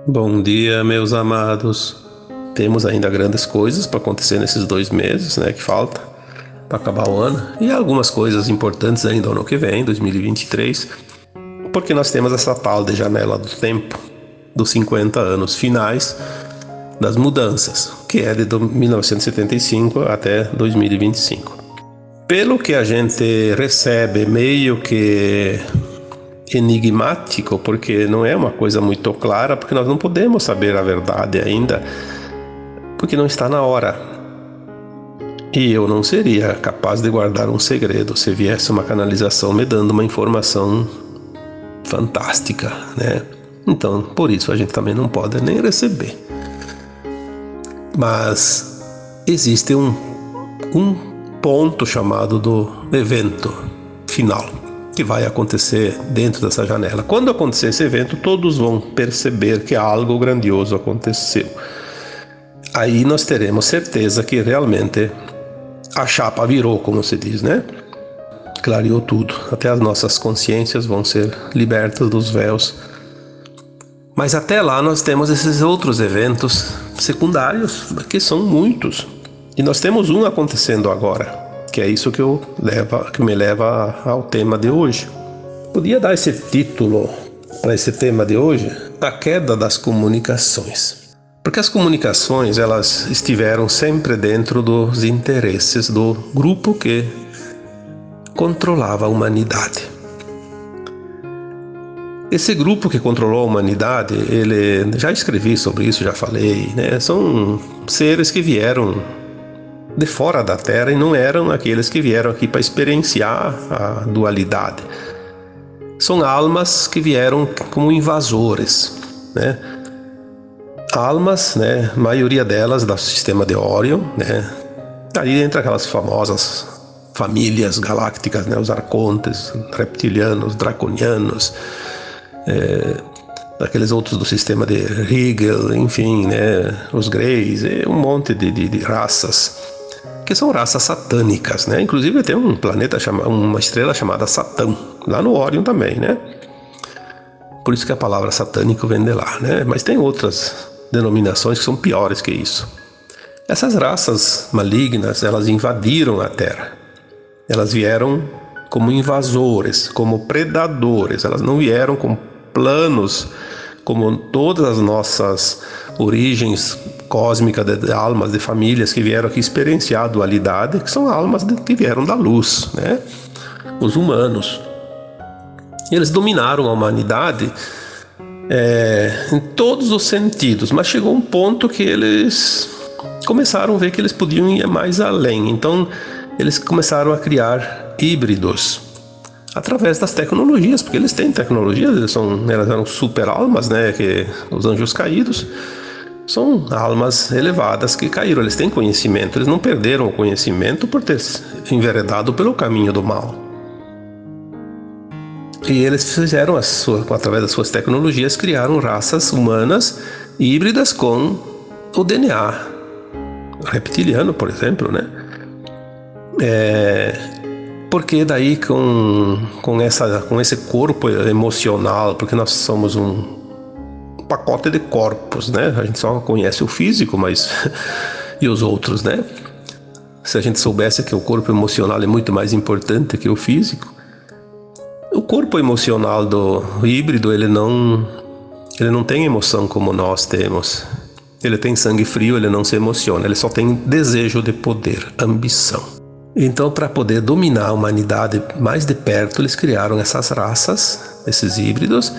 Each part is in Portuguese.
Bom dia, meus amados. Temos ainda grandes coisas para acontecer nesses 2 meses, né, que falta para acabar o ano, e algumas coisas importantes ainda no ano que vem, 2023, porque nós temos essa tal de janela do tempo dos 50 anos finais das mudanças, que é de 1975 até 2025. Pelo que a gente recebe meio que enigmático, porque não é uma coisa muito clara, porque nós não podemos saber a verdade ainda, porque não está na hora. E eu não seria capaz de guardar um segredo se viesse uma canalização me dando uma informação fantástica, né? Então, por isso a gente também não pode nem receber. Mas existe um ponto chamado do evento final, que vai acontecer dentro dessa janela. Quando acontecer esse evento, todos vão perceber que algo grandioso aconteceu. Aí nós teremos certeza que realmente a chapa virou, como se diz, né? Clareou tudo. Até as nossas consciências vão ser libertas dos véus. Mas até lá nós temos esses outros eventos secundários, que são muitos. E nós temos um acontecendo agora, que é isso que me leva ao tema de hoje. Podia dar esse título para esse tema de hoje: a queda das comunicações. Porque as comunicações, elas estiveram sempre dentro dos interesses do grupo que controlava a humanidade. Esse grupo que controlou a humanidade, já escrevi sobre isso, já falei, né? São seres que vieram de fora da Terra e não eram aqueles que vieram aqui para experienciar a dualidade. São almas que vieram como invasores, né? Almas, né? A maioria delas do sistema de Orion, né? Aí entra aquelas famosas famílias galácticas, né? Os arcontes, reptilianos, draconianos, daqueles outros do sistema de Rigel, enfim, né? Os Greys, um monte de raças que são raças satânicas, né? Inclusive tem um planeta uma estrela chamada Satã, lá no Orion também, né? Por isso que a palavra satânico vem de lá, né? Mas tem outras denominações que são piores que isso. Essas raças malignas, elas invadiram a Terra. Elas vieram como invasores, como predadores. Elas não vieram com planos como todas as nossas origens cósmicas de almas, de famílias que vieram aqui experienciar a dualidade, que são almas que vieram da luz, né? Os humanos. E eles dominaram a humanidade em todos os sentidos, mas chegou um ponto que eles começaram a ver que eles podiam ir mais além. Então eles começaram a criar híbridos através das tecnologias, porque eles têm tecnologias, elas eram super almas, né? Que os anjos caídos são almas elevadas que caíram, eles têm conhecimento, eles não perderam o conhecimento por ter enveredado pelo caminho do mal. E eles fizeram, através das suas tecnologias, criaram raças humanas híbridas com o DNA reptiliano, por exemplo, né? Porque daí com esse corpo emocional, porque nós somos um pacote de corpos, né? A gente só conhece o físico, mas e os outros, né? Se a gente soubesse que o corpo emocional é muito mais importante que o físico. O corpo emocional do híbrido, ele não tem emoção como nós temos. Ele tem sangue frio, ele não se emociona, ele só tem desejo de poder, ambição. Então, para poder dominar a humanidade mais de perto, eles criaram essas raças, esses híbridos,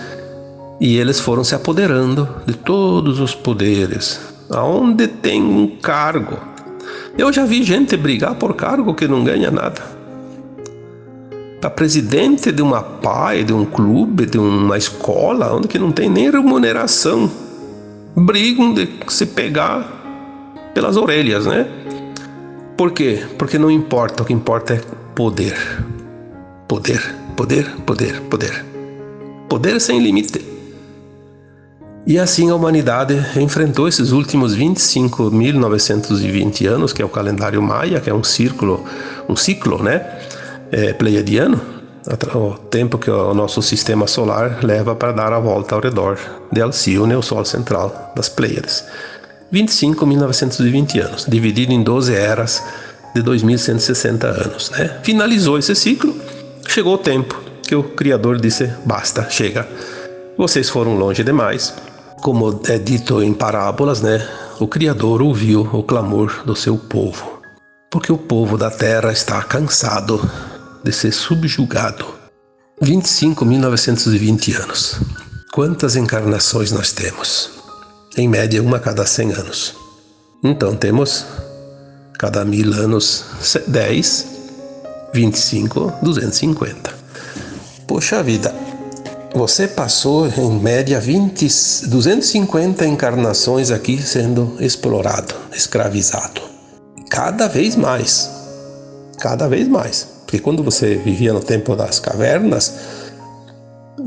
e eles foram se apoderando de todos os poderes. Aonde tem um cargo. Eu já vi gente brigar por cargo que não ganha nada. Para presidente de uma PAI, de um clube, de uma escola, onde que não tem nem remuneração, brigam de se pegar pelas orelhas, né? Por quê? Porque não importa, o que importa é poder. Poder, poder, poder, poder. Poder sem limite. E assim a humanidade enfrentou esses últimos 25.920 anos, que é o calendário maia, que é um ciclo, né? Pleiadiano, o tempo que o nosso sistema solar leva para dar a volta ao redor de Alcíone, o Sol central das Pleiades. 25.920 anos, dividido em 12 eras de 2.160 anos, né? Finalizou esse ciclo, chegou o tempo que o Criador disse: basta, chega, vocês foram longe demais. Como é dito em parábolas, né? O Criador ouviu o clamor do seu povo, porque o povo da terra está cansado de ser subjugado. 25.920 anos. Quantas encarnações nós temos? Em média, uma a cada 100 anos. Então temos cada 1000 anos 10, 25, 250. Poxa vida, você passou em média 250 encarnações aqui sendo explorado, escravizado. Cada vez mais. Porque quando você vivia no tempo das cavernas,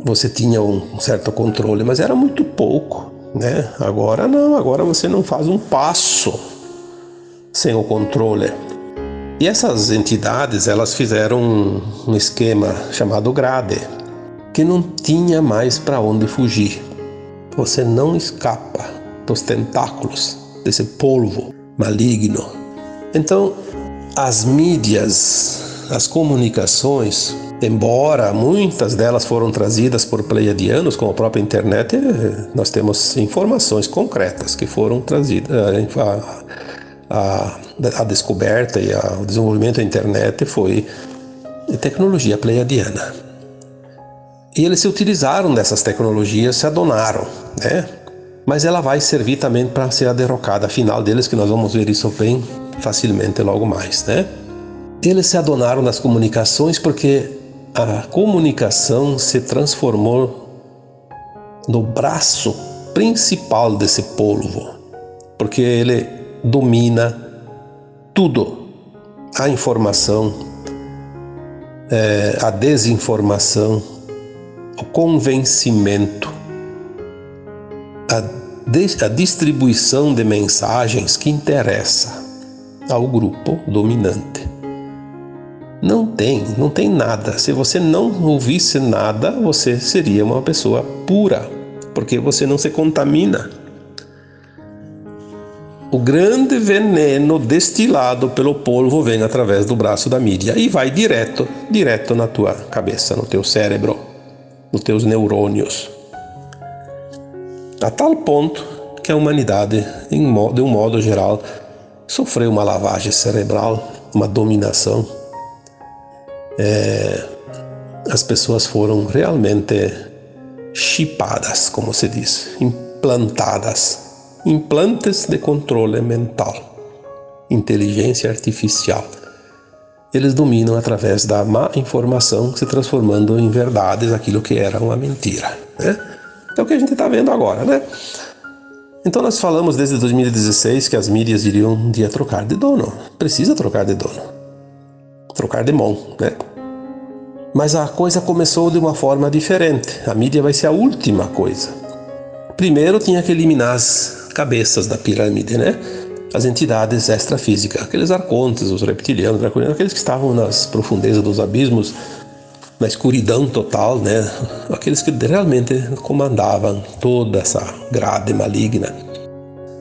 você tinha um certo controle, mas era muito pouco, né? Agora não, agora você não faz um passo sem o controle. E essas entidades, elas fizeram um esquema chamado grade, que não tinha mais para onde fugir. Você não escapa dos tentáculos desse polvo maligno. Então, as mídias, as comunicações, embora muitas delas foram trazidas por pleiadianos, como a própria internet, nós temos informações concretas que foram trazidas. A descoberta e o desenvolvimento da internet foi tecnologia pleiadiana. E eles se utilizaram dessas tecnologias, se adonaram, né? Mas ela vai servir também para ser a derrocada final deles, que nós vamos ver isso bem facilmente logo mais, né? Eles se adonaram das comunicações porque a comunicação se transformou no braço principal desse polvo, porque ele domina tudo: a informação, a desinformação, o convencimento, a distribuição de mensagens que interessa ao grupo dominante. Não tem nada. Se você não ouvisse nada, você seria uma pessoa pura, porque você não se contamina. O grande veneno destilado pelo polvo vem através do braço da mídia e vai direto na tua cabeça, no teu cérebro, nos teus neurônios. A tal ponto que a humanidade, de um modo geral, sofreu uma lavagem cerebral, uma dominação. As pessoas foram realmente chipadas, como se diz, implantadas. Implantes de controle mental, inteligência artificial. Eles dominam através da má informação, se transformando em verdades aquilo que era uma mentira, né? É o que a gente está vendo agora, né? Então nós falamos desde 2016 que as mídias iriam um dia trocar de dono. Precisa trocar de dono. Trocar de mão, né? Mas a coisa começou de uma forma diferente. A mídia vai ser a última coisa. Primeiro tinha que eliminar as cabeças da pirâmide, né? As entidades extrafísicas, aqueles arcontes, os reptilianos, aqueles que estavam nas profundezas dos abismos, na escuridão total, né? Aqueles que realmente comandavam toda essa grade maligna.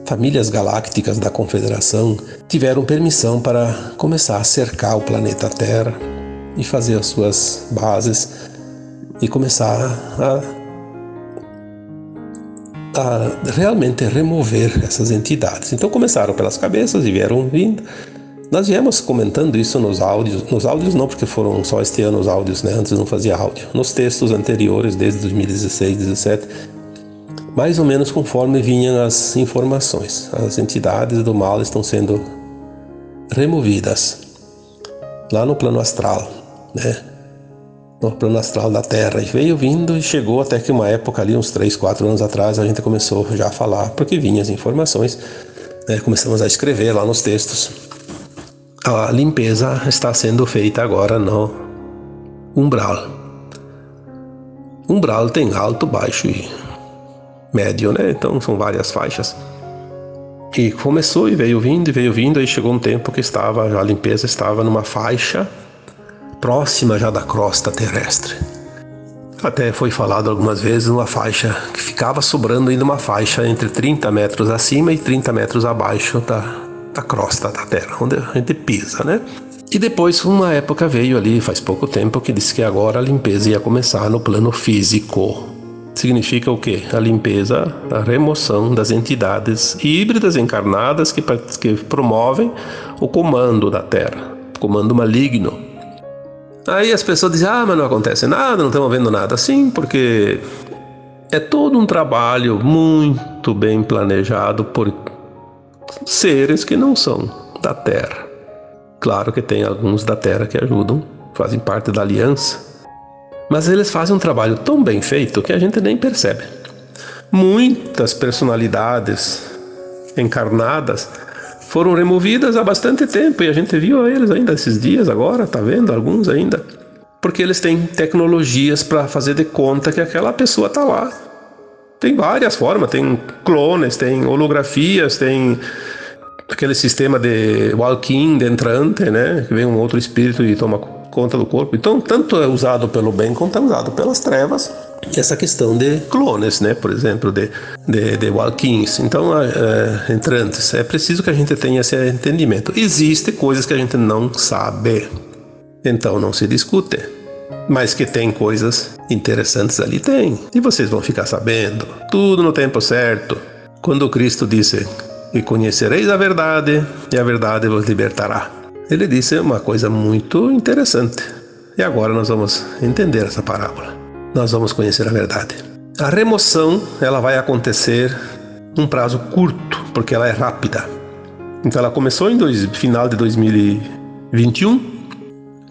Famílias galácticas da Confederação tiveram permissão para começar a cercar o planeta Terra e fazer as suas bases e começar a realmente remover essas entidades. Então começaram pelas cabeças e vieram vindo. Nós viemos comentando isso nos áudios não, porque foram só este ano os áudios, né? Antes não fazia áudio. Nos textos anteriores, desde 2016, 2017, mais ou menos conforme vinham as informações. As entidades do mal estão sendo removidas lá no plano astral, né? No plano astral da Terra, e veio vindo e chegou até que uma época ali, uns 3, 4 anos atrás, a gente começou já a falar, porque vinham as informações, né? Começamos a escrever lá nos textos. A limpeza está sendo feita agora no umbral. Umbral tem alto, baixo e médio, né? Então são várias faixas. E começou e veio vindo, aí chegou um tempo que a limpeza estava numa faixa próxima já da crosta terrestre. Até foi falado algumas vezes uma faixa que ficava sobrando ainda uma faixa entre 30 metros acima e 30 metros abaixo da crosta da Terra, onde a gente pisa, né? E depois uma época veio ali, faz pouco tempo, que disse que agora a limpeza ia começar no plano físico. Significa o quê? A limpeza, a remoção das entidades híbridas encarnadas que promovem o comando da Terra, o comando maligno. Aí as pessoas dizem, mas não acontece nada, não estamos vendo nada. Sim, porque é todo um trabalho muito bem planejado por seres que não são da Terra. Claro que tem alguns da Terra que ajudam, fazem parte da aliança, mas eles fazem um trabalho tão bem feito que a gente nem percebe. Muitas personalidades encarnadas foram removidas há bastante tempo e a gente viu eles ainda esses dias agora, tá vendo alguns ainda, porque eles têm tecnologias para fazer de conta que aquela pessoa tá lá. Tem várias formas, tem clones, tem holografias, tem aquele sistema de walk-in, de entrante, né, que vem um outro espírito e toma conta do corpo. Então, tanto é usado pelo bem quanto é usado pelas trevas. Essa questão de clones, né, por exemplo, de walk-ins. Então, entrantes, é preciso que a gente tenha esse entendimento. Existem coisas que a gente não sabe, então não se discute. Mas que tem coisas interessantes ali, tem. E vocês vão ficar sabendo, tudo no tempo certo. Quando Cristo disse, e conhecereis a verdade, e a verdade vos libertará. Ele disse uma coisa muito interessante. E agora nós vamos entender essa parábola. Nós vamos conhecer a verdade. A remoção, ela vai acontecer num prazo curto, porque ela é rápida. Então ela começou em final de 2021.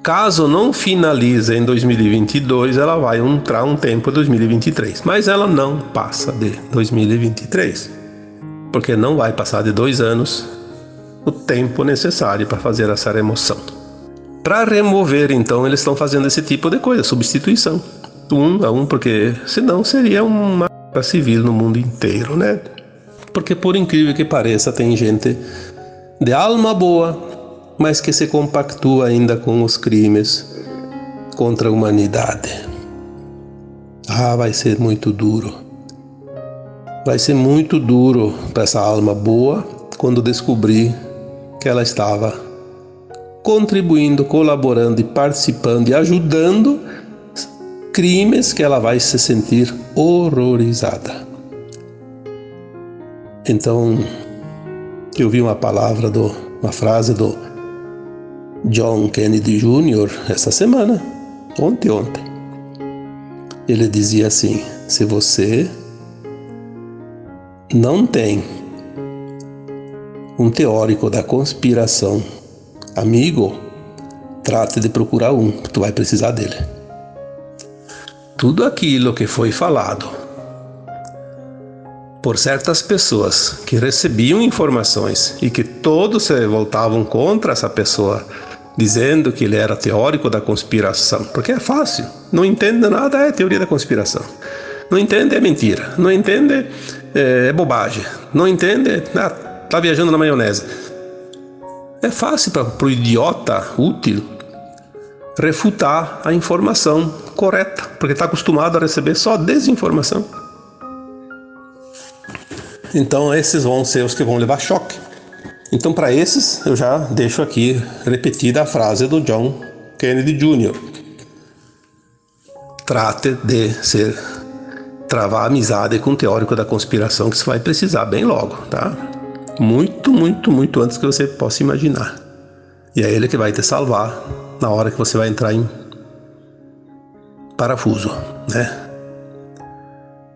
Caso não finalize em 2022, ela vai entrar um tempo em 2023. Mas ela não passa de 2023. Porque não vai passar de 2 anos o tempo necessário para fazer essa remoção. Para remover, então, eles estão fazendo esse tipo de coisa, substituição. 1 a 1, porque senão seria uma guerra civil no mundo inteiro, né? Porque por incrível que pareça, tem gente de alma boa, mas que se compactua ainda com os crimes contra a humanidade. Vai ser muito duro. Vai ser muito duro para essa alma boa quando descobrir que ela estava contribuindo, colaborando e participando e ajudando crimes que ela vai se sentir horrorizada. Então, eu vi uma frase do John Kennedy Jr. essa semana, ontem. Ele dizia assim: se você não tem um teórico da conspiração amigo, trate de procurar um, tu vai precisar dele. Tudo aquilo que foi falado por certas pessoas que recebiam informações e que todos se voltavam contra essa pessoa, dizendo que ele era teórico da conspiração, porque é fácil, não entende nada, é teoria da conspiração. Não entende, é mentira. Não entende, é bobagem. Não entende, tá viajando na maionese. É fácil para o idiota útil refutar a informação correta, porque está acostumado a receber só desinformação. Então esses vão ser os que vão levar choque. Então para esses eu já deixo aqui repetida a frase do John Kennedy Jr. Trate de travar amizade com um teórico da conspiração, que você vai precisar bem logo, tá? Muito, muito, muito antes que você possa imaginar. E é ele que vai te salvar na hora que você vai entrar em parafuso, né?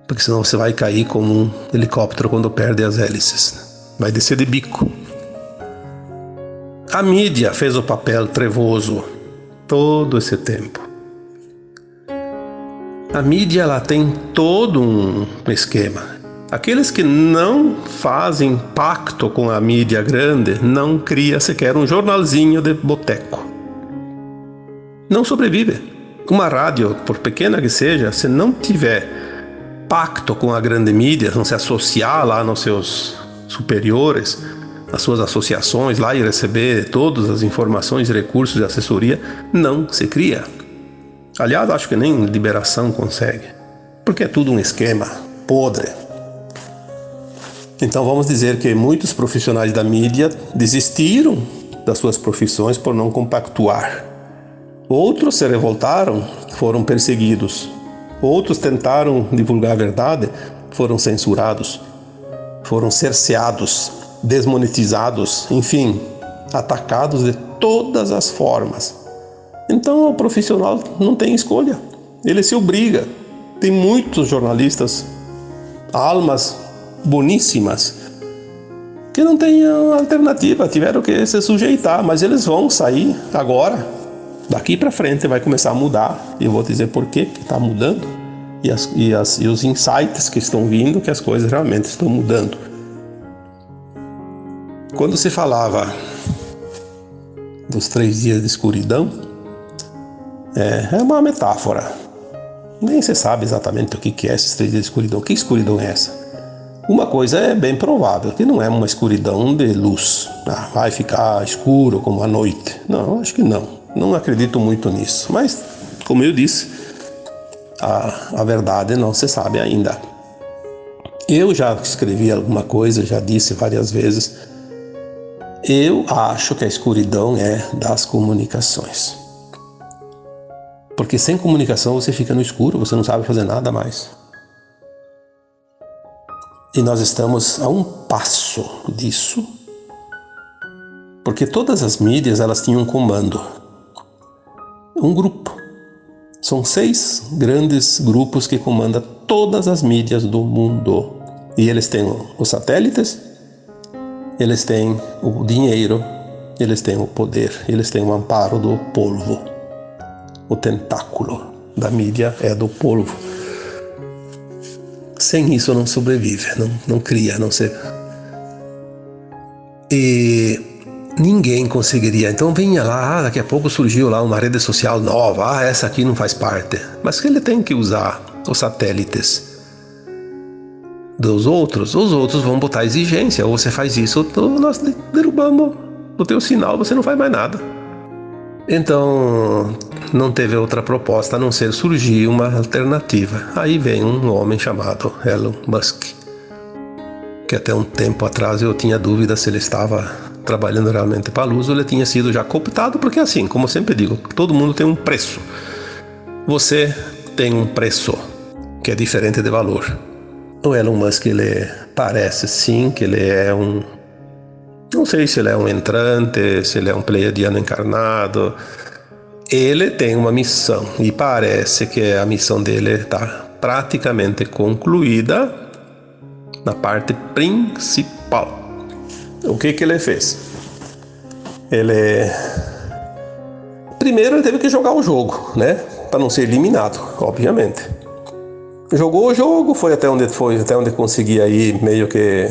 Porque senão você vai cair como um helicóptero quando perde as hélices. Vai descer de bico. A mídia fez o papel trevoso todo esse tempo. A mídia, ela tem todo um esquema. Aqueles que não fazem pacto com a mídia grande não cria sequer um jornalzinho de boteco. Não sobrevive. Uma rádio, por pequena que seja, se não tiver pacto com a grande mídia, não se associar lá nos seus superiores, as suas associações lá e receber todas as informações, recursos de assessoria, não se cria. Aliás, acho que nem liberação consegue, porque é tudo um esquema podre. Então vamos dizer que muitos profissionais da mídia desistiram das suas profissões por não compactuar. Outros se revoltaram, foram perseguidos. Outros tentaram divulgar a verdade, foram censurados, foram cerceados, desmonetizados, enfim, atacados de todas as formas. Então o profissional não tem escolha, ele se obriga. Tem muitos jornalistas, almas boníssimas, que não têm alternativa, tiveram que se sujeitar, mas eles vão sair agora. Daqui para frente vai começar a mudar, e eu vou dizer por que está mudando, e os insights que estão vindo, que as coisas realmente estão mudando. Quando se falava dos 3 dias de escuridão, é uma metáfora. Nem se sabe exatamente o que é esses 3 dias de escuridão. Que escuridão é essa? Uma coisa é bem provável, que não é uma escuridão de luz. Vai ficar escuro como a noite. Não, acho que não. Não acredito muito nisso. Mas, como eu disse, a verdade não se sabe ainda. Eu já escrevi alguma coisa, já disse várias vezes. Eu acho que a escuridão é das comunicações. Porque sem comunicação você fica no escuro, você não sabe fazer nada mais. E nós estamos a um passo disso, porque todas as mídias elas tinham um comando, um grupo. São 6 grandes grupos que comandam todas as mídias do mundo. E eles têm os satélites, eles têm o dinheiro, eles têm o poder, eles têm o amparo do polvo. O tentáculo da mídia é do polvo. Sem isso não sobrevive, não cria, não se... E ninguém conseguiria. Então vinha lá, daqui a pouco surgiu lá uma rede social nova, essa aqui não faz parte. Mas que ele tem que usar os satélites dos outros, os outros vão botar exigência, ou você faz isso, ou nós derrubamos o teu sinal, você não faz mais nada. Então não teve outra proposta a não ser surgir uma alternativa. Aí vem um homem chamado Elon Musk, que até um tempo atrás eu tinha dúvida se ele estava trabalhando realmente para a luz ou ele tinha sido já cooptado, porque assim, como eu sempre digo, todo mundo tem um preço. Você tem um preço que é diferente de valor. O Elon Musk, ele parece sim que ele é não sei se ele é um entrante, se ele é um pleiadiano encarnado. Ele tem uma missão e parece que a missão dele está praticamente concluída na parte principal. O que ele fez? Primeiro ele teve que jogar o jogo, né? Para não ser eliminado, obviamente. Jogou o jogo, foi até onde conseguia ir, meio que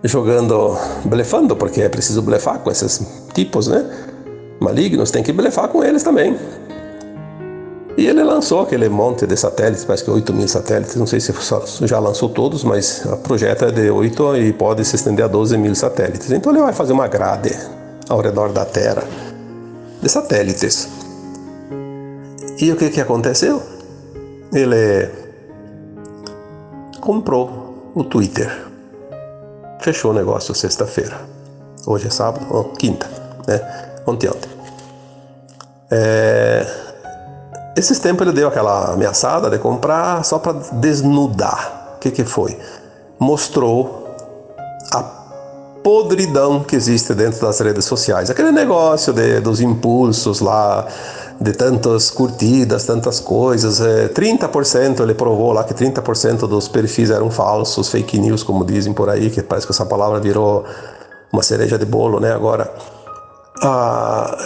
jogando, blefando, porque é preciso blefar com esses tipos, né? Malignos, tem que blefar com eles também. E ele lançou aquele monte de satélites, parece que 8.000 satélites, não sei se já lançou todos, mas o projeto é de 8 e pode se estender a 12.000 satélites. Então ele vai fazer uma grade ao redor da Terra de satélites. E o que aconteceu? Ele comprou o Twitter. Fechou o negócio sexta-feira. Hoje é sábado, quinta, né? Ontem. Esses tempos ele deu aquela ameaçada de comprar só para desnudar. O que foi? Mostrou a podridão que existe dentro das redes sociais. Aquele negócio dos impulsos lá, de tantas curtidas, tantas coisas. 30%, ele provou lá que 30% dos perfis eram falsos, fake news, como dizem por aí, que parece que essa palavra virou uma cereja de bolo, né? Agora,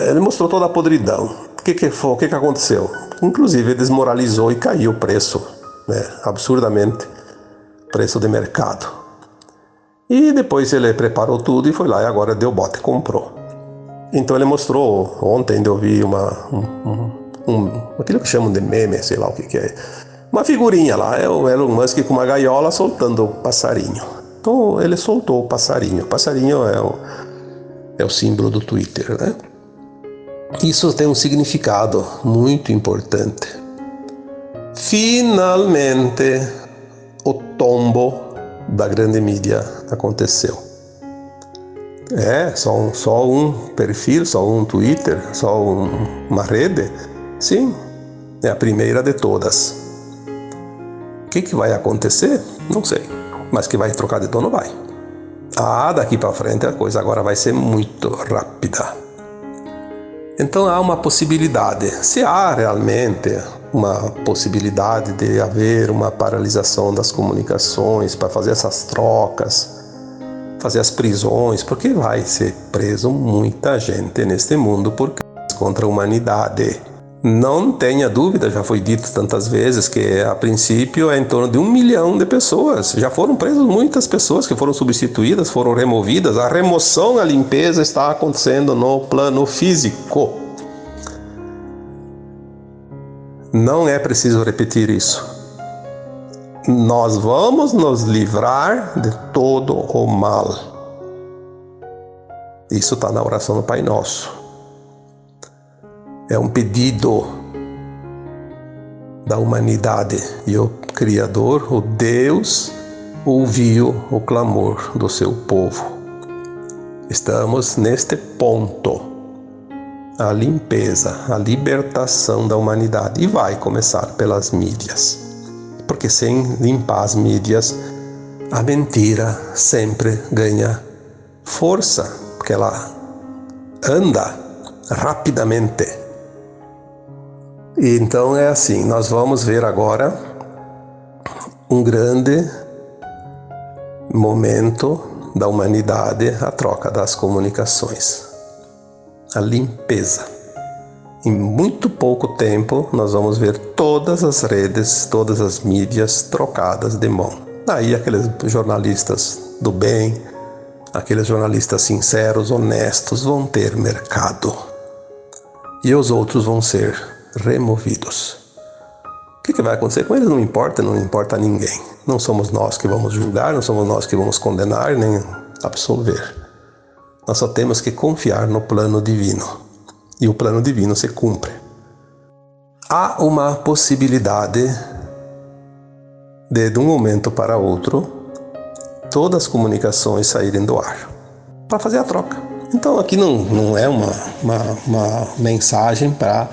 ele mostrou toda a podridão. O que aconteceu? Inclusive, desmoralizou e caiu o preço, né? Absurdamente, preço de mercado. E depois ele preparou tudo e foi lá e agora deu bote e comprou. Então ele mostrou, ontem eu vi aquilo que chamam de meme, sei lá o que é. Uma figurinha lá, é o Elon Musk com uma gaiola soltando o passarinho. Então ele soltou o passarinho. O passarinho é o símbolo do Twitter, né? Isso tem um significado muito importante. Finalmente, o tombo da grande mídia aconteceu. Só um perfil, só um Twitter, só uma rede? Sim, é a primeira de todas. O que vai acontecer? Não sei, mas que vai trocar de dono, vai. Daqui para frente a coisa agora vai ser muito rápida. Então há uma possibilidade, se há realmente uma possibilidade de haver uma paralisação das comunicações para fazer essas trocas, fazer as prisões, porque vai ser preso muita gente neste mundo por crimes contra a humanidade. Não tenha dúvida, já foi dito tantas vezes que a princípio é em torno de 1 milhão de pessoas. Já foram presas muitas pessoas que foram substituídas, foram removidas. A remoção, a limpeza está acontecendo no plano físico. Não é preciso repetir isso. Nós vamos nos livrar de todo o mal. Isso está na oração do Pai Nosso. É um pedido da humanidade. E o Criador, o Deus, ouviu o clamor do seu povo. Estamos neste ponto. A limpeza, a libertação da humanidade. E vai começar pelas mídias. Porque sem limpar as mídias, a mentira sempre ganha força, porque ela anda rapidamente. E então é assim, nós vamos ver agora um grande momento da humanidade, a troca das comunicações, a limpeza. Em muito pouco tempo, nós vamos ver todas as redes, todas as mídias trocadas de mão. Aí aqueles jornalistas do bem, aqueles jornalistas sinceros, honestos, vão ter mercado. E os outros vão ser removidos. O que vai acontecer com eles? Não importa a ninguém. Não somos nós que vamos julgar, não somos nós que vamos condenar, nem absolver. Nós só temos que confiar no plano divino. E o plano divino se cumpre. Há uma possibilidade de um momento para outro, todas as comunicações saírem do ar, para fazer a troca. Então aqui não é uma mensagem para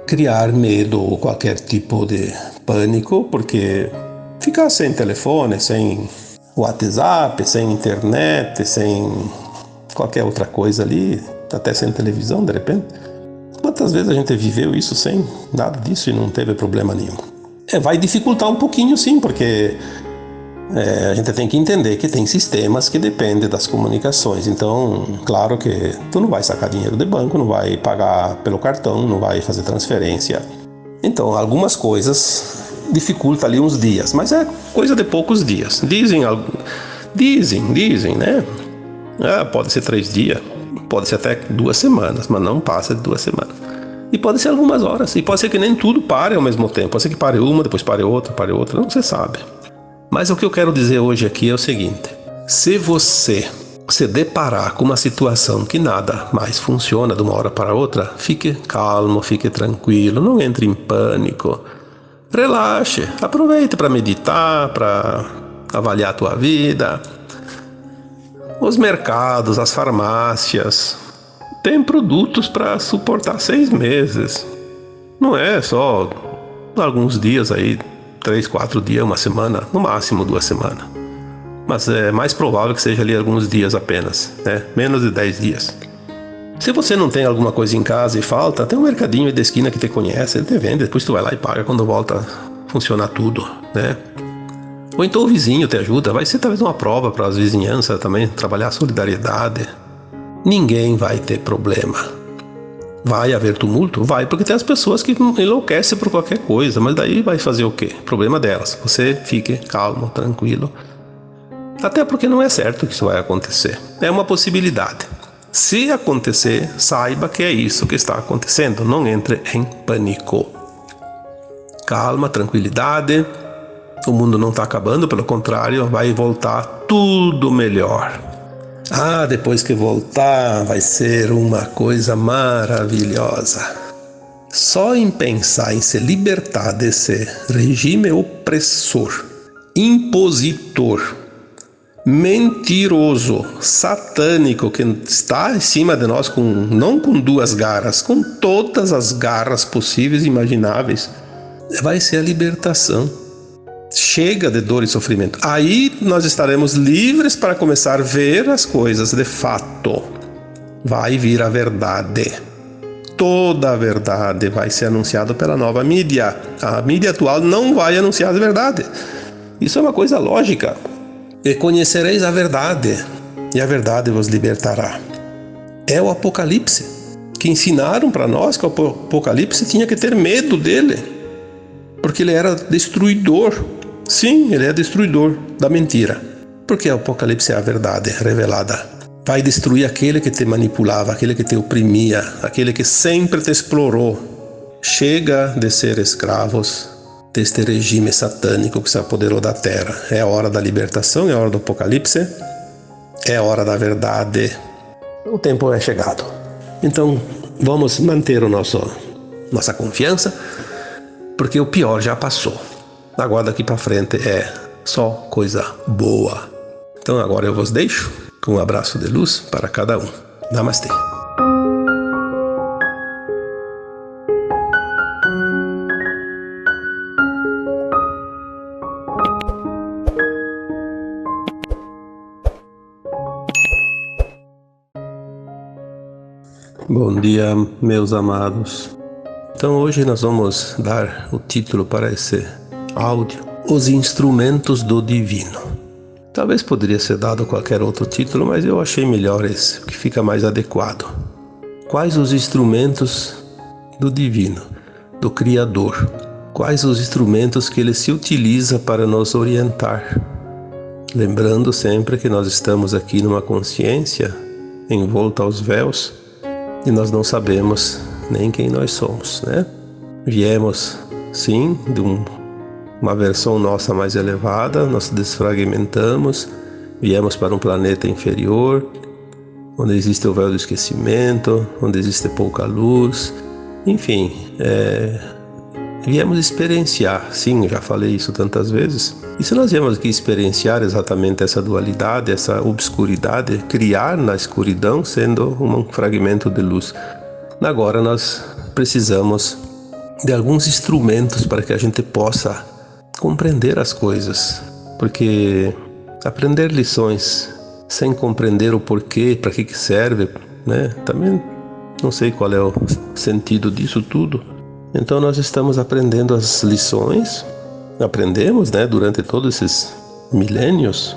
criar medo ou qualquer tipo de pânico, porque ficar sem telefone, sem WhatsApp, sem internet, sem qualquer outra coisa ali, até sem televisão, de repente. Quantas vezes a gente viveu isso sem nada disso e não teve problema nenhum? Vai dificultar um pouquinho, sim, porque a gente tem que entender que tem sistemas que dependem das comunicações. Então, claro que tu não vai sacar dinheiro de banco, não vai pagar pelo cartão, não vai fazer transferência. Então, algumas coisas dificultam ali uns dias, mas é coisa de poucos dias. Dizem, né? Pode ser 3 dias. Pode ser até 2 semanas, mas não passa de 2 semanas. E pode ser algumas horas. E pode ser que nem tudo pare ao mesmo tempo. Pode ser que pare uma, depois pare outra. Não se sabe. Mas o que eu quero dizer hoje aqui é o seguinte. Se você se deparar com uma situação que nada mais funciona de uma hora para outra, fique calmo, fique tranquilo. Não entre em pânico. Relaxe. Aproveite para meditar, para avaliar a tua vida. Os mercados, as farmácias, têm produtos para suportar 6 meses. Não é só alguns dias aí, 3, 4 dias, 1 semana, no máximo 2 semanas. Mas é mais provável que seja ali alguns dias apenas, né? Menos de 10 dias. Se você não tem alguma coisa em casa e falta, tem um mercadinho da esquina que te conhece, ele te vende, depois tu vai lá e paga quando volta a funcionar tudo, né? Ou então o vizinho te ajuda, vai ser talvez uma prova para as vizinhanças também, trabalhar a solidariedade. Ninguém vai ter problema. Vai haver tumulto? Vai, porque tem as pessoas que enlouquecem por qualquer coisa, mas daí vai fazer o quê? Problema delas. Você fique calmo, tranquilo. Até porque não é certo que isso vai acontecer. É uma possibilidade. Se acontecer, saiba que é isso que está acontecendo. Não entre em pânico. Calma, tranquilidade. O mundo não está acabando, pelo contrário, vai voltar tudo melhor. Ah, depois que voltar vai ser uma coisa maravilhosa. Só em pensar em se libertar desse regime opressor, impositor, mentiroso, satânico que está em cima de nós não com duas garras, com todas as garras possíveis e imagináveis, vai ser a libertação. Chega de dor e sofrimento. Aí nós estaremos livres para começar a ver as coisas de fato. Vai vir a verdade. Toda a verdade vai ser anunciada pela nova mídia. A mídia atual não vai anunciar a verdade. Isso é uma coisa lógica. E conhecereis a verdade, e a verdade vos libertará. É o Apocalipse, que ensinaram para nós que o Apocalipse tinha que ter medo dele, porque ele era destruidor. Sim, ele é destruidor da mentira, porque o Apocalipse é a verdade revelada. Vai destruir aquele que te manipulava, aquele que te oprimia, aquele que sempre te explorou. Chega de ser escravos deste regime satânico que se apoderou da terra. É a hora da libertação, é a hora do Apocalipse, é a hora da verdade. O tempo é chegado. Então vamos manter nossa confiança, porque o pior já passou. Agora daqui para frente é só coisa boa. Então agora eu vos deixo com um abraço de luz para cada um. Namastê. Bom dia, meus amados. Então hoje nós vamos dar o título para esse áudio: Os Instrumentos do Divino. Talvez poderia ser dado qualquer outro título, mas eu achei melhor esse, que fica mais adequado. Quais os instrumentos do Divino, do Criador? Quais os instrumentos que Ele se utiliza para nos orientar? Lembrando sempre que nós estamos aqui numa consciência envolta aos véus, e nós não sabemos nem quem nós somos, né? Viemos, sim, de uma versão nossa mais elevada, nós desfragmentamos, viemos para um planeta inferior, onde existe o véu do esquecimento, onde existe pouca luz, enfim, viemos experienciar, sim, já falei isso tantas vezes. E se nós viemos aqui experienciar exatamente essa dualidade, essa obscuridade, criar na escuridão sendo um fragmento de luz, agora nós precisamos de alguns instrumentos para que a gente possa compreender as coisas, porque aprender lições sem compreender o porquê, para que serve, né? Também não sei qual é o sentido disso tudo. Então nós estamos aprendendo as lições, aprendemos, né, durante todos esses milênios,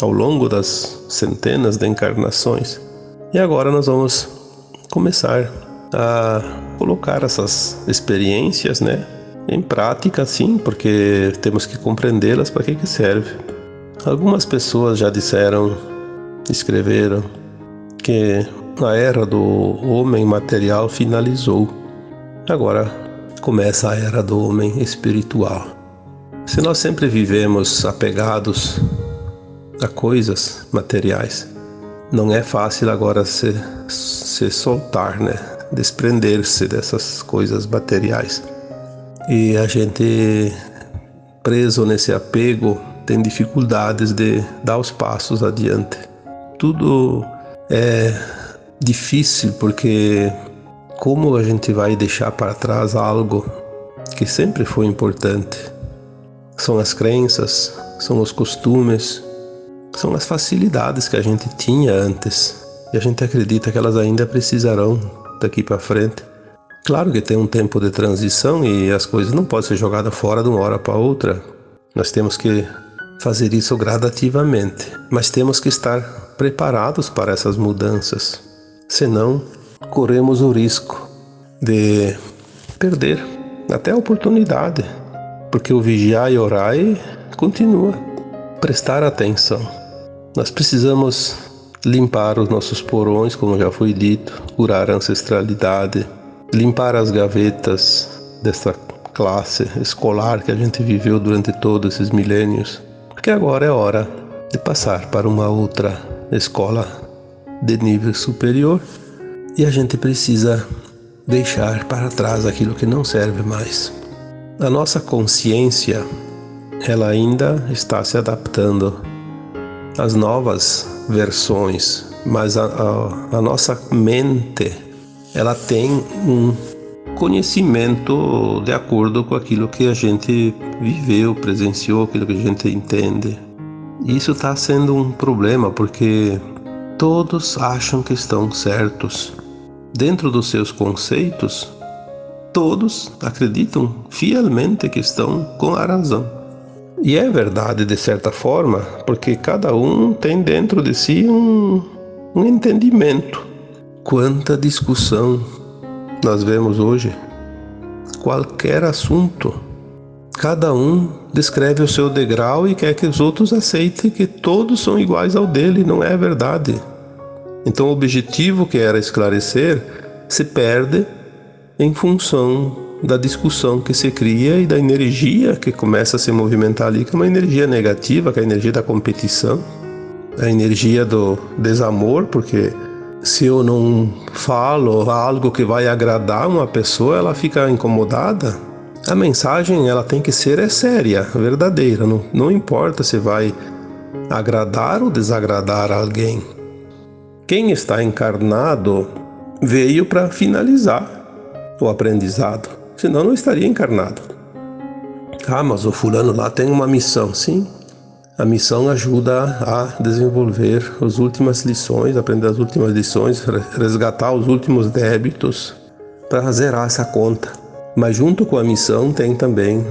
ao longo das centenas de encarnações. E agora nós vamos começar a colocar essas experiências, né, em prática, sim, porque temos que compreendê-las para que serve. Algumas pessoas já disseram, escreveram, que a era do homem material finalizou. Agora começa a era do homem espiritual. Se nós sempre vivemos apegados a coisas materiais, não é fácil agora se soltar, né? Desprender-se dessas coisas materiais. E a gente, preso nesse apego, tem dificuldades de dar os passos adiante. Tudo é difícil porque como a gente vai deixar para trás algo que sempre foi importante? São as crenças, são os costumes, são as facilidades que a gente tinha antes e a gente acredita que elas ainda precisarão daqui para frente. Claro que tem um tempo de transição e as coisas não podem ser jogadas fora de uma hora para outra. Nós temos que fazer isso gradativamente, mas temos que estar preparados para essas mudanças, senão corremos o risco de perder até a oportunidade, porque o vigiar e orar continua. Prestar atenção. Nós precisamos limpar os nossos porões, como já foi dito, curar a ancestralidade, limpar as gavetas dessa classe escolar que a gente viveu durante todos esses milênios, porque agora é hora de passar para uma outra escola de nível superior, e a gente precisa deixar para trás aquilo que não serve mais. A nossa consciência, ela ainda está se adaptando às novas versões, mas a nossa mente, ela tem um conhecimento de acordo com aquilo que a gente viveu, presenciou, aquilo que a gente entende. Isso está sendo um problema, porque todos acham que estão certos. Dentro dos seus conceitos, todos acreditam fielmente que estão com a razão. E é verdade de certa forma, porque cada um tem dentro de si um entendimento. Quanta discussão nós vemos hoje. Qualquer assunto, cada um descreve o seu degrau e quer que os outros aceitem que todos são iguais ao dele. Não é verdade. Então o objetivo, que era esclarecer, se perde em função da discussão que se cria e da energia que começa a se movimentar ali, que é uma energia negativa, que é a energia da competição, a energia do desamor, porque se eu não falo algo que vai agradar uma pessoa, ela fica incomodada. A mensagem, ela tem que ser séria, verdadeira, não importa se vai agradar ou desagradar alguém. Quem está encarnado veio para finalizar o aprendizado, senão não estaria encarnado. Ah, mas o fulano lá tem uma missão. Sim, a missão ajuda a desenvolver as últimas lições, aprender as últimas lições, resgatar os últimos débitos para zerar essa conta. Mas junto com a missão tem também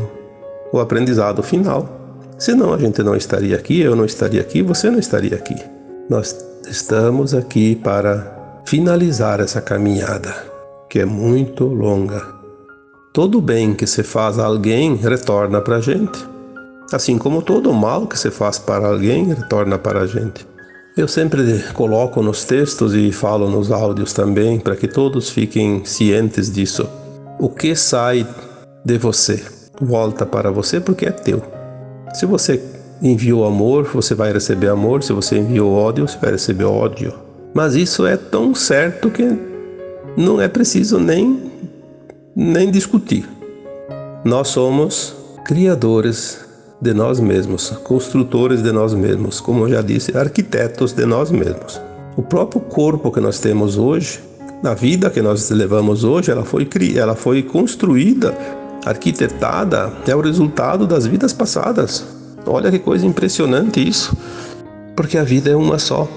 o aprendizado final. Senão a gente não estaria aqui, eu não estaria aqui, você não estaria aqui. Nós estamos aqui para finalizar essa caminhada, que é muito longa. Todo bem que se faz a alguém retorna para a gente, assim como todo mal que se faz para alguém retorna para a gente. Eu sempre coloco nos textos e falo nos áudios também, para que todos fiquem cientes disso. O que sai de você volta para você porque é teu. Se você enviou amor, você vai receber amor. Se você enviou ódio, você vai receber ódio. Mas isso é tão certo que não é preciso nem discutir. Nós somos criadores de nós mesmos, construtores de nós mesmos, como eu já disse, arquitetos de nós mesmos. O próprio corpo que nós temos hoje, a vida que nós levamos hoje, ela foi construída, arquitetada, é o resultado das vidas passadas. Olha que coisa impressionante isso, porque a vida é uma só,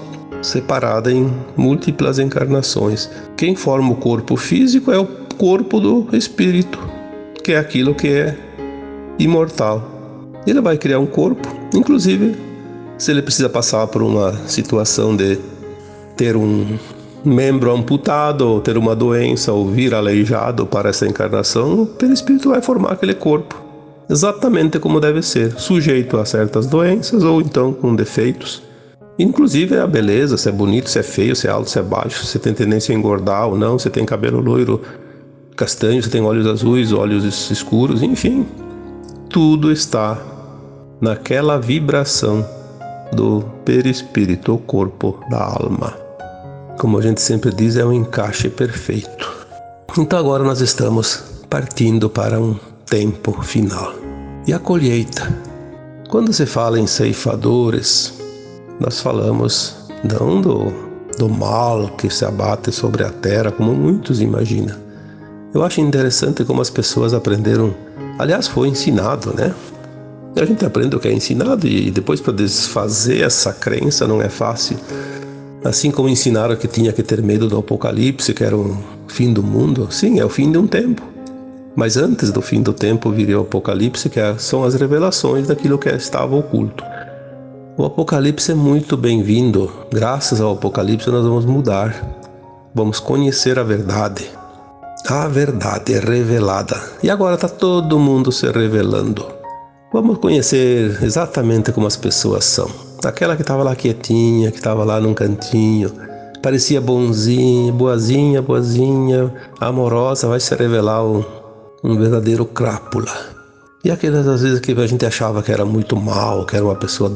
separada em múltiplas encarnações. Quem forma o corpo físico é o corpo do espírito, que é aquilo que é imortal. Ele vai criar um corpo, inclusive se ele precisa passar por uma situação de ter um membro amputado, ou ter uma doença, ou vir aleijado para essa encarnação, o perispírito vai formar aquele corpo, exatamente como deve ser, sujeito a certas doenças ou então com defeitos. Inclusive a beleza, se é bonito, se é feio, se é alto, se é baixo, se tem tendência a engordar ou não, se tem cabelo loiro, castanho, se tem olhos azuis, olhos escuros, enfim. Tudo está naquela vibração do perispírito, o corpo da alma. Como a gente sempre diz, é um encaixe perfeito. Então agora nós estamos partindo para um tempo final. E a colheita? Quando se fala em ceifadores, nós falamos não do mal que se abate sobre a terra, como muitos imaginam. Eu acho interessante como as pessoas aprenderam, aliás, foi ensinado, né? A gente aprende o que é ensinado e depois para desfazer essa crença não é fácil. Assim como ensinaram que tinha que ter medo do apocalipse, que era o fim do mundo. Sim, é o fim de um tempo. Mas antes do fim do tempo viria o apocalipse, que são as revelações daquilo que estava oculto. O apocalipse é muito bem-vindo. Graças ao apocalipse nós vamos mudar. Vamos conhecer a verdade. A verdade é revelada. E agora está todo mundo se revelando. Vamos conhecer exatamente como as pessoas são. Aquela que estava lá quietinha, que estava lá num cantinho, parecia bonzinha, boazinha, amorosa, vai se revelar um verdadeiro crápula. E aquelas às vezes que a gente achava que era muito mal, que era uma pessoa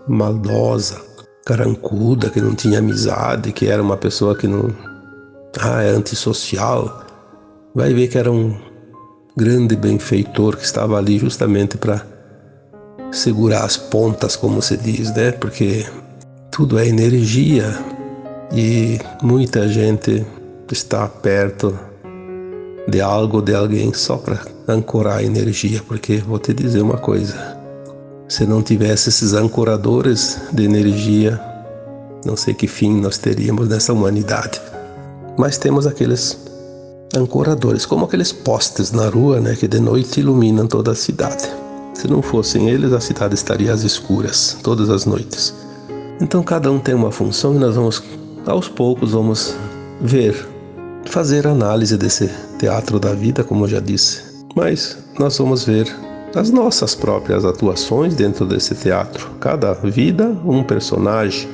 maldosa, carancuda, que não tinha amizade, que era uma pessoa que não... é antissocial. Vai ver que era um grande benfeitor que estava ali justamente para segurar as pontas, como se diz, né? Porque tudo é energia e muita gente está perto de algo, de alguém, só para ancorar a energia. Porque vou te dizer uma coisa: se não tivesse esses ancoradores de energia, não sei que fim nós teríamos nessa humanidade. Mas temos aqueles ancoradores, como aqueles postes na rua, né, que de noite iluminam toda a cidade. Se não fossem eles, a cidade estaria às escuras todas as noites. Então cada um tem uma função e nós vamos, aos poucos, vamos fazer análise desse teatro da vida, como eu já disse. Mas nós vamos ver as nossas próprias atuações dentro desse teatro. Cada vida, um personagem,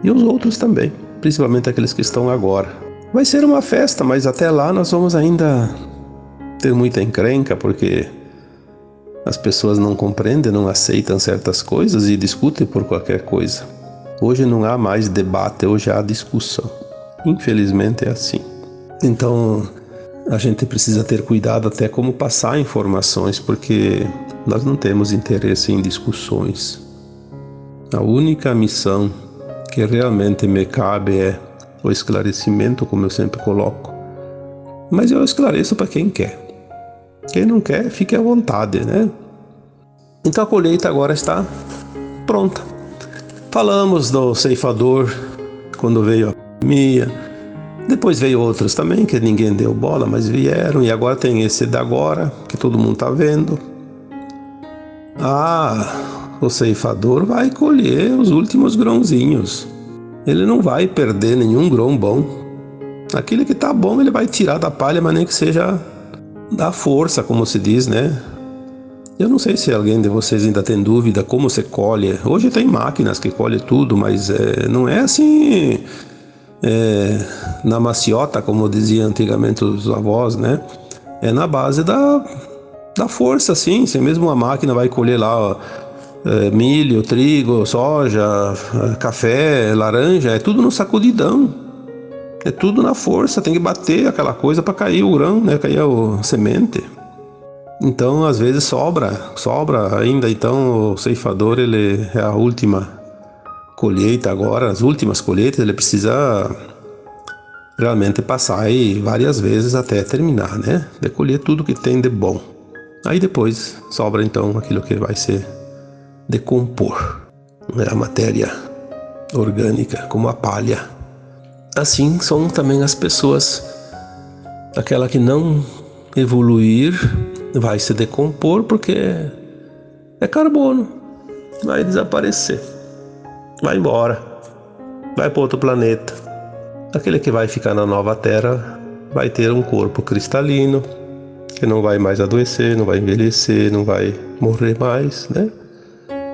e os outros também, principalmente aqueles que estão agora. Vai ser uma festa, mas até lá nós vamos ainda ter muita encrenca, porque as pessoas não compreendem, não aceitam certas coisas e discutem por qualquer coisa. Hoje não há mais debate, hoje há discussão. Infelizmente é assim. Então a gente precisa ter cuidado até como passar informações, porque nós não temos interesse em discussões. A única missão que realmente me cabe é o esclarecimento, como eu sempre coloco. Mas eu esclareço para quem quer. Quem não quer, fique à vontade, né? Então a colheita agora está pronta. Falamos do ceifador quando veio a pandemia. Depois veio outros também, que ninguém deu bola, mas vieram. E agora tem esse da agora, que todo mundo está vendo. O ceifador vai colher os últimos grãozinhos. Ele não vai perder nenhum grão bom. Aquele que está bom, ele vai tirar da palha, mas nem que seja da força, como se diz, né? Eu não sei se alguém de vocês ainda tem dúvida como se colhe. Hoje tem máquinas que colhem tudo, mas não é assim na maciota, como diziam antigamente os avós, né? É na base da força, assim. Se mesmo uma máquina vai colher lá milho, trigo, soja, café, laranja, é tudo no sacudidão. É tudo na força, tem que bater aquela coisa para cair o grão, né? Cair a semente. Então, às vezes sobra ainda. Então, o ceifador, ele é a última colheita agora, as últimas colheitas, ele precisa realmente passar aí várias vezes até terminar, né? De colher tudo que tem de bom. Aí depois sobra então aquilo que vai ser decompor, né? A matéria orgânica, como a palha. Assim são também as pessoas. Aquela que não evoluir vai se decompor, porque é carbono, vai desaparecer, vai embora, vai para outro planeta. Aquele que vai ficar na nova Terra vai ter um corpo cristalino, que não vai mais adoecer, não vai envelhecer, não vai morrer mais, né?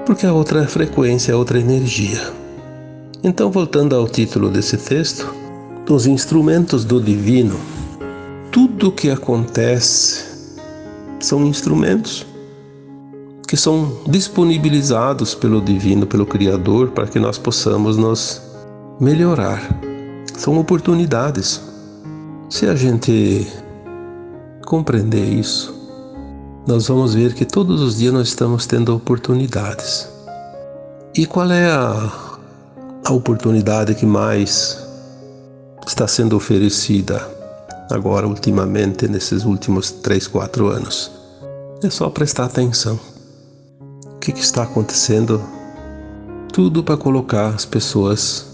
Porque é outra frequência, é outra energia. Então, voltando ao título desse texto, dos instrumentos do divino, tudo que acontece são instrumentos que são disponibilizados pelo divino, pelo Criador, para que nós possamos nos melhorar. São oportunidades. Se a gente compreender isso, nós vamos ver que todos os dias nós estamos tendo oportunidades. E qual é a oportunidade que mais está sendo oferecida agora, ultimamente, nesses últimos 3, 4 anos? É só prestar atenção. O que está acontecendo? Tudo para colocar as pessoas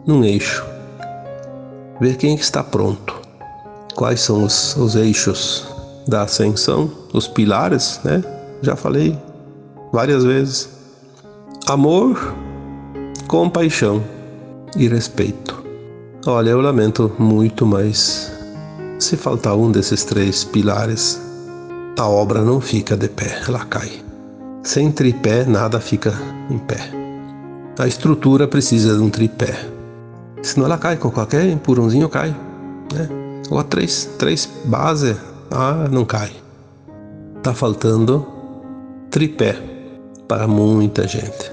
num eixo. Ver quem está pronto. Quais são os eixos da ascensão, os pilares, né? Já falei várias vezes. Amor, compaixão e respeito. Olha, eu lamento muito, mas se faltar um desses 3 pilares, a obra não fica de pé, ela cai. Sem tripé, nada fica em pé. A estrutura precisa de um tripé. Senão ela cai, com qualquer empurrãozinho cai, né? Ou 3 bases, não cai. Tá faltando tripé para muita gente.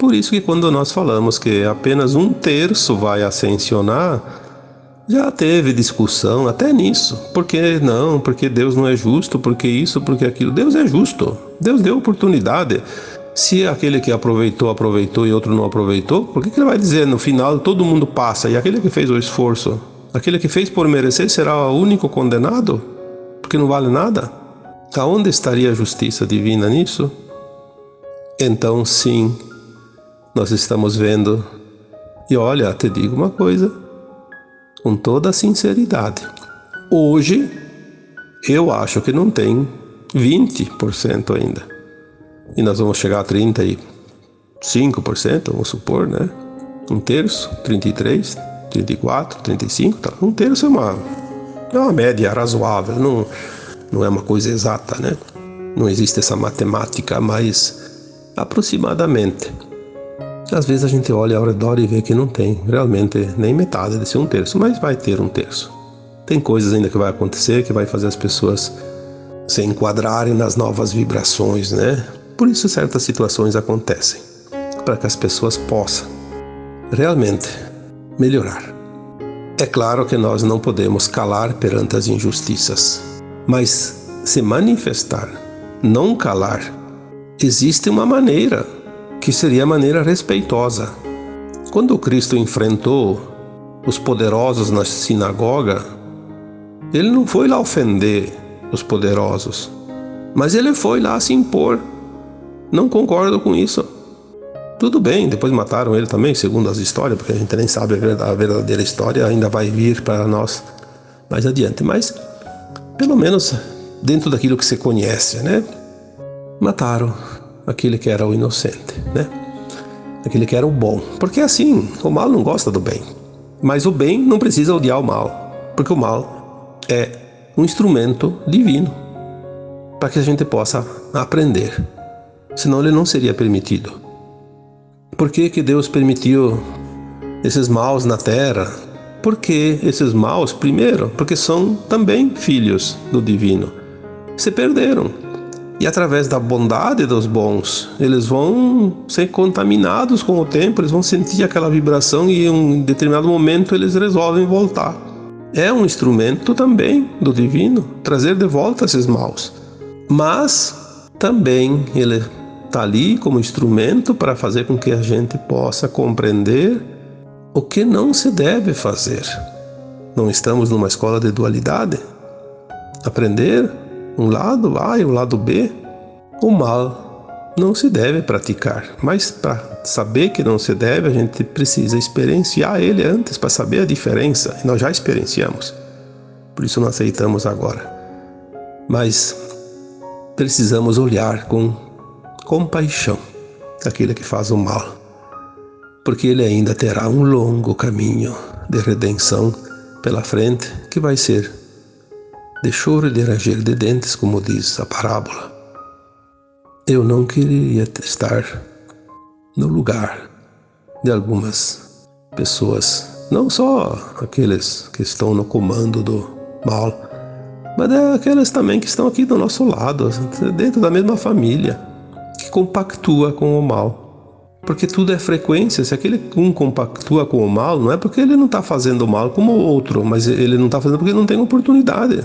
Por isso que quando nós falamos que apenas 1/3 vai ascensionar, já teve discussão até nisso. Por que não? Porque Deus não é justo, porque isso, porque aquilo. Deus é justo. Deus deu oportunidade. Se aquele que aproveitou e outro não aproveitou, por que ele vai dizer no final todo mundo passa e aquele que fez o esforço, aquele que fez por merecer será o único condenado? Porque não vale nada? Aonde estaria a justiça divina nisso? Então sim, nós estamos vendo, e olha, te digo uma coisa, com toda a sinceridade, hoje eu acho que não tem 20% ainda, e nós vamos chegar a 35%, vamos supor, né? 1/3, 33, 34, 35, tá? 1/3 é uma média razoável, não é uma coisa exata, né? Não existe essa matemática, mas aproximadamente. Às vezes a gente olha ao redor e vê que não tem realmente nem metade desse 1/3, mas vai ter 1/3. Tem coisas ainda que vai acontecer que vai fazer as pessoas se enquadrarem nas novas vibrações, né? Por isso certas situações acontecem, para que as pessoas possam realmente melhorar. É claro que nós não podemos calar perante as injustiças, mas se manifestar, não calar, existe uma maneira, que seria a maneira respeitosa. Quando Cristo enfrentou os poderosos na sinagoga, ele não foi lá ofender os poderosos, mas ele foi lá se impor. Não concordo com isso. Tudo bem, depois mataram ele também, segundo as histórias, porque a gente nem sabe a verdadeira história, ainda vai vir para nós mais adiante, mas pelo menos dentro daquilo que se conhece, né? Mataram aquele que era o inocente, né? Aquele que era o bom. Porque assim, o mal não gosta do bem. Mas o bem não precisa odiar o mal. Porque o mal é um instrumento divino para que a gente possa aprender. Senão ele não seria permitido. Por que Deus permitiu esses maus na terra? Porque esses maus, primeiro, porque são também filhos do divino. Se perderam. E através da bondade dos bons, eles vão ser contaminados com o tempo, eles vão sentir aquela vibração e em um determinado momento eles resolvem voltar. É um instrumento também do divino, trazer de volta esses maus. Mas também ele está ali como instrumento para fazer com que a gente possa compreender o que não se deve fazer. Não estamos numa escola de dualidade? Aprender um lado A e o lado B. O mal não se deve praticar, mas para saber que não se deve, a gente precisa experienciar ele antes para saber a diferença. E nós já experienciamos, por isso não aceitamos agora. Mas precisamos olhar com compaixão aquele que faz o mal, porque ele ainda terá um longo caminho de redenção pela frente, que vai ser de choro e de ranger de dentes, como diz a parábola. Eu não queria estar no lugar de algumas pessoas, não só aqueles que estão no comando do mal, mas aquelas também que estão aqui do nosso lado, dentro da mesma família, que compactua com o mal. Porque tudo é frequência. Se aquele um compactua com o mal, não é porque ele não está fazendo mal como o outro, mas ele não está fazendo porque não tem oportunidade.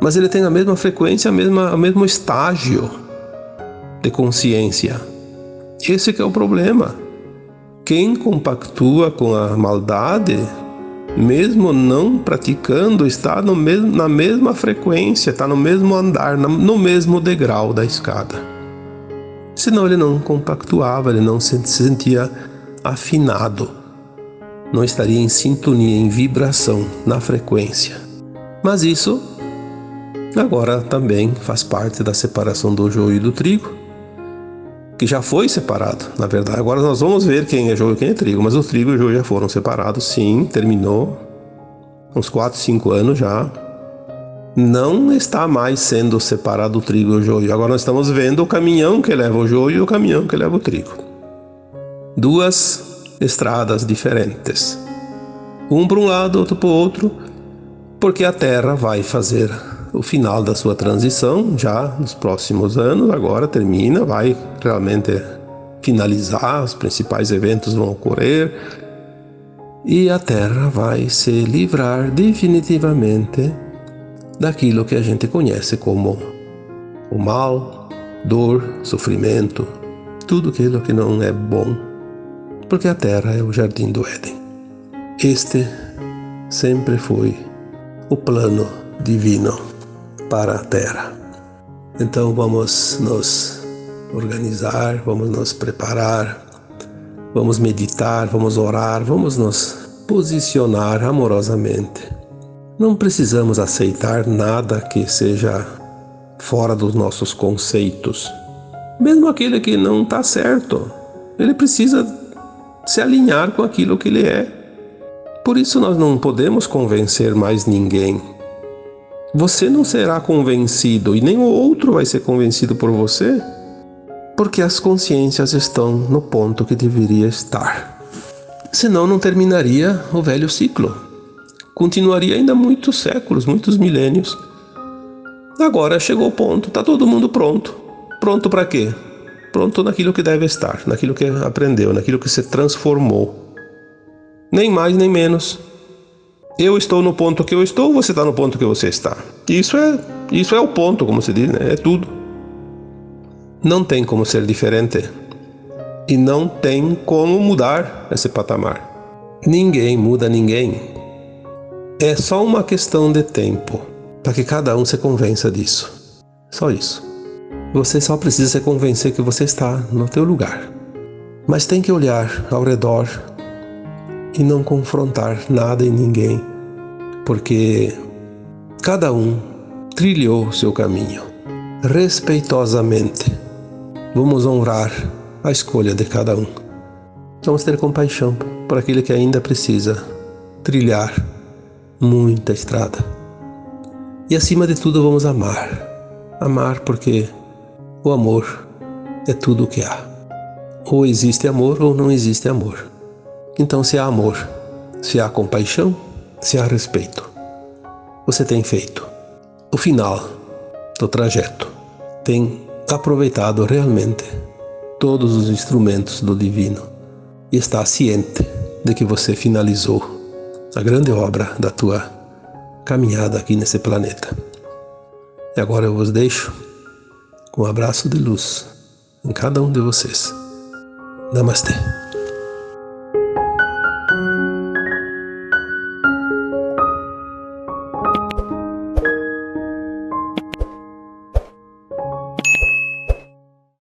Mas ele tem a mesma frequência, o mesmo estágio de consciência. Esse que é o problema. Quem compactua com a maldade, mesmo não praticando, está na mesma frequência, está no mesmo andar, no mesmo degrau da escada. Senão ele não compactuava, ele não se sentia afinado, não estaria em sintonia, em vibração, na frequência. Mas isso agora também faz parte da separação do joio e do trigo, que já foi separado, na verdade. Agora nós vamos ver quem é joio e quem é trigo, mas o trigo e o joio já foram separados, sim, terminou, uns 4, 5 anos já. Não está mais sendo separado o trigo e o joio. Agora nós estamos vendo o caminhão que leva o joio e o caminhão que leva o trigo. Duas estradas diferentes. Um para um lado, outro para o outro, porque a Terra vai fazer o final da sua transição já nos próximos anos. Agora termina, vai realmente finalizar, os principais eventos vão ocorrer e a Terra vai se livrar definitivamente daquilo que a gente conhece como o mal, dor, sofrimento, tudo aquilo que não é bom, porque a Terra é o jardim do Éden. Este sempre foi o plano divino para a Terra. Então vamos nos organizar, vamos nos preparar, vamos meditar, vamos orar, vamos nos posicionar amorosamente. Não precisamos aceitar nada que seja fora dos nossos conceitos. Mesmo aquele que não está certo, ele precisa se alinhar com aquilo que ele é. Por isso nós não podemos convencer mais ninguém. Você não será convencido e nem o outro vai ser convencido por você, porque as consciências estão no ponto que deveria estar. Senão não terminaria o velho ciclo. Continuaria ainda muitos séculos, muitos milênios. Agora chegou o ponto, está todo mundo pronto. Pronto para quê? Pronto naquilo que deve estar, naquilo que aprendeu, naquilo que se transformou. Nem mais nem menos. Eu estou no ponto que eu estou, você está no ponto que você está. Isso é o ponto, como se diz, né? É tudo. Não tem como ser diferente. E não tem como mudar esse patamar. Ninguém muda ninguém. É só uma questão de tempo para que cada um se convença disso. Só isso. Você só precisa se convencer que você está no teu lugar. Mas tem que olhar ao redor e não confrontar nada e ninguém, porque cada um trilhou o seu caminho. Respeitosamente, vamos honrar a escolha de cada um. Vamos ter compaixão por aquele que ainda precisa trilhar muita estrada. E acima de tudo vamos amar. Amar porque o amor é tudo o que há. Ou existe amor ou não existe amor. Então se há amor, se há compaixão, se há respeito, você tem feito o final do trajeto. Tem aproveitado realmente todos os instrumentos do divino e está ciente de que você finalizou a grande obra da tua caminhada aqui nesse planeta. E agora eu vos deixo com um abraço de luz em cada um de vocês. Namastê.